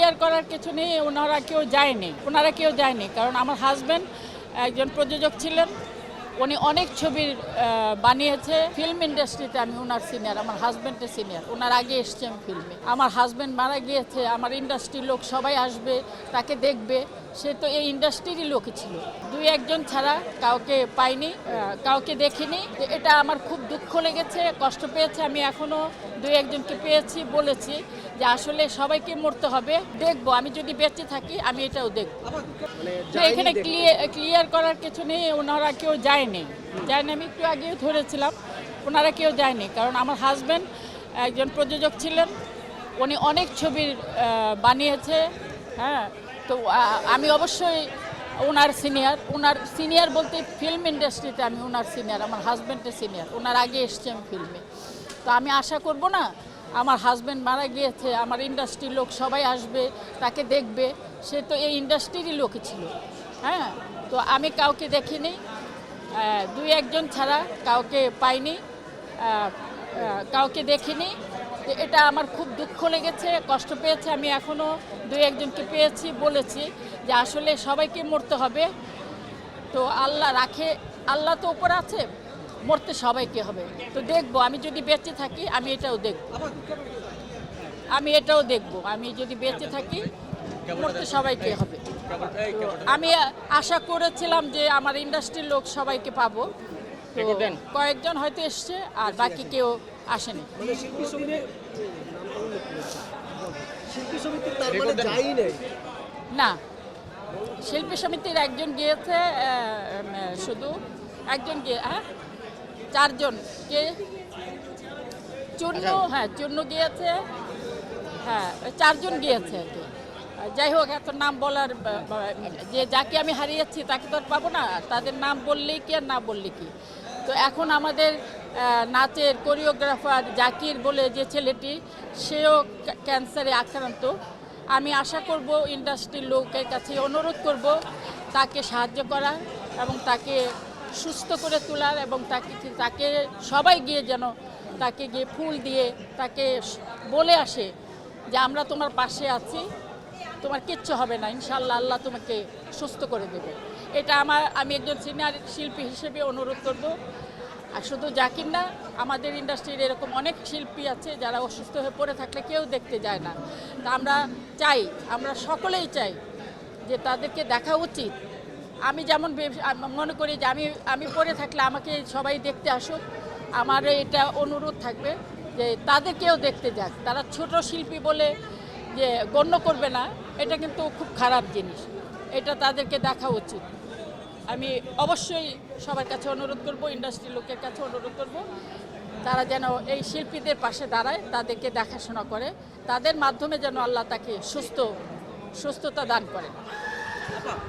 Clear করার কিছু নেই, ওনারা কেউ যায়নি কারণ আমার হাজব্যান্ড একজন প্রযোজক ছিলেন। উনি অনেক ছবির বানিয়েছে ফিল্ম ইন্ডাস্ট্রিতে। আমি ওনার সিনিয়র, আমার হাজব্যান্ডের সিনিয়র। ওনার আগে এসছে আমি ফিল্মে। আমার হাজব্যান্ড মারা গিয়েছে, আমার ইন্ডাস্ট্রির লোক সবাই আসবে, তাকে দেখবে। সে তো এই ইন্ডাস্ট্রিরই লোকই ছিল। দুই একজন ছাড়া কাউকে পাইনি, কাউকে দেখিনি। এটা আমার খুব দুঃখ লেগেছে, কষ্ট পেয়েছে। আমি এখনও দুই একজনকে পেয়েছি, বলেছি যে আসলে সবাইকে মরতে হবে। দেখবো, আমি যদি বেঁচে থাকি আমি এটাও দেখবো। এখানে ক্লিয়ার করার কিছু নেই, ওনারা কেউ যায়নি। আমি একটু আগেও ধরেছিলাম, ওনারা কেউ যায়নি কারণ আমার হাজব্যান্ড একজন প্রযোজক ছিলেন। উনি অনেক ছবির বানিয়েছে। হ্যাঁ, তো আমি অবশ্যই ওনার সিনিয়র বলতে ফিল্ম ইন্ডাস্ট্রিতে আমি ওনার সিনিয়র, আমার হাজব্যান্ডের সিনিয়র। ওনার আগে এসছে আমি ফিল্মে। তো আমি আশা করব না, আমার হাজব্যান্ড মারা গিয়েছে, আমার ইন্ডাস্ট্রির লোক সবাই আসবে, তাকে দেখবে। সে তো এই ইন্ডাস্ট্রিরই লোকই ছিল। হ্যাঁ, তো আমি কাউকে দেখিনি, দুই একজন ছাড়া কাউকে পাইনি, কাউকে দেখিনি। এটা আমার খুব দুঃখ লেগেছে, কষ্ট পেয়েছে। আমি এখনও দুই একজনকে পেয়েছি, বলেছি যে আসলে সবাইকে মরতে হবে। তো আল্লাহ রাখে, আল্লাহ তো উপরে আছে, মরতে সবাইকে হবে। তো দেখবো, আমি যদি বেঁচে থাকি আমি এটাও দেখব। আমি যদি বেঁচে থাকি মরতে সবাইকে হবে। আমি আশা করেছিলাম যে আমার ইন্ডাস্ট্রির লোক সবাইকে পাবো। তো কয়েকজন হয়তো এসছে, আর বাকি কেউ আসেনি। না, শিল্পী সমিতির একজন গিয়েছে, শুধু একজন গিয়ে, চারজন কে চূর্ণ গিয়েছে। হ্যাঁ, চারজন গিয়েছে আর কি। যাই হোক, এত নাম বলার, যে যাকে আমি হারিয়েছি তাকে তো আর পাবো না। তাদের নাম বললেই কি আর না বললে কি। তো এখন আমাদের নাচের কোরিওগ্রাফার জাকির বলে যে ছেলেটি, সেও ক্যান্সারে আক্রান্ত। আমি আশা করব, ইন্ডাস্ট্রির লোকের কাছে অনুরোধ করব তাকে সাহায্য করার এবং তাকে সুস্থ করে তোলার, এবং তাকে সবাই গিয়ে যেন তাকে গিয়ে ফুল দিয়ে তাকে বলে আসে যে আমরা তোমার পাশে আছি, তোমার কিচ্ছু হবে না, ইনশাআল্লাহ আল্লাহ তোমাকে সুস্থ করে দেবে। এটা আমি একজন সিনিয়র শিল্পী হিসেবে অনুরোধ করব। আর শুধু জাকির না, আমাদের ইন্ডাস্ট্রির এরকম অনেক শিল্পী আছে যারা অসুস্থ হয়ে পড়ে থাকলে কেউ দেখতে যায় না। তা আমরা সকলেই চাই যে তাদেরকে দেখা উচিত। আমি যেমন মনে করি যে আমি পড়ে থাকলে আমাকে সবাই দেখতে আসুক। আমার এটা অনুরোধ থাকবে যে তাদেরকেও দেখতে যাক। তারা ছোট শিল্পী বলে যে গণ্য করবে না, এটা কিন্তু খুব খারাপ জিনিস। এটা তাদেরকে দেখা উচিত। আমি অবশ্যই সবার কাছে অনুরোধ করব, ইন্ডাস্ট্রির লোকের কাছে অনুরোধ করব, তারা যেন এই শিল্পীদের পাশে দাঁড়ায়, তাদেরকে দেখাশোনা করে, তাদের মাধ্যমে যেন আল্লাহ তাকে সুস্থতা দান করেন।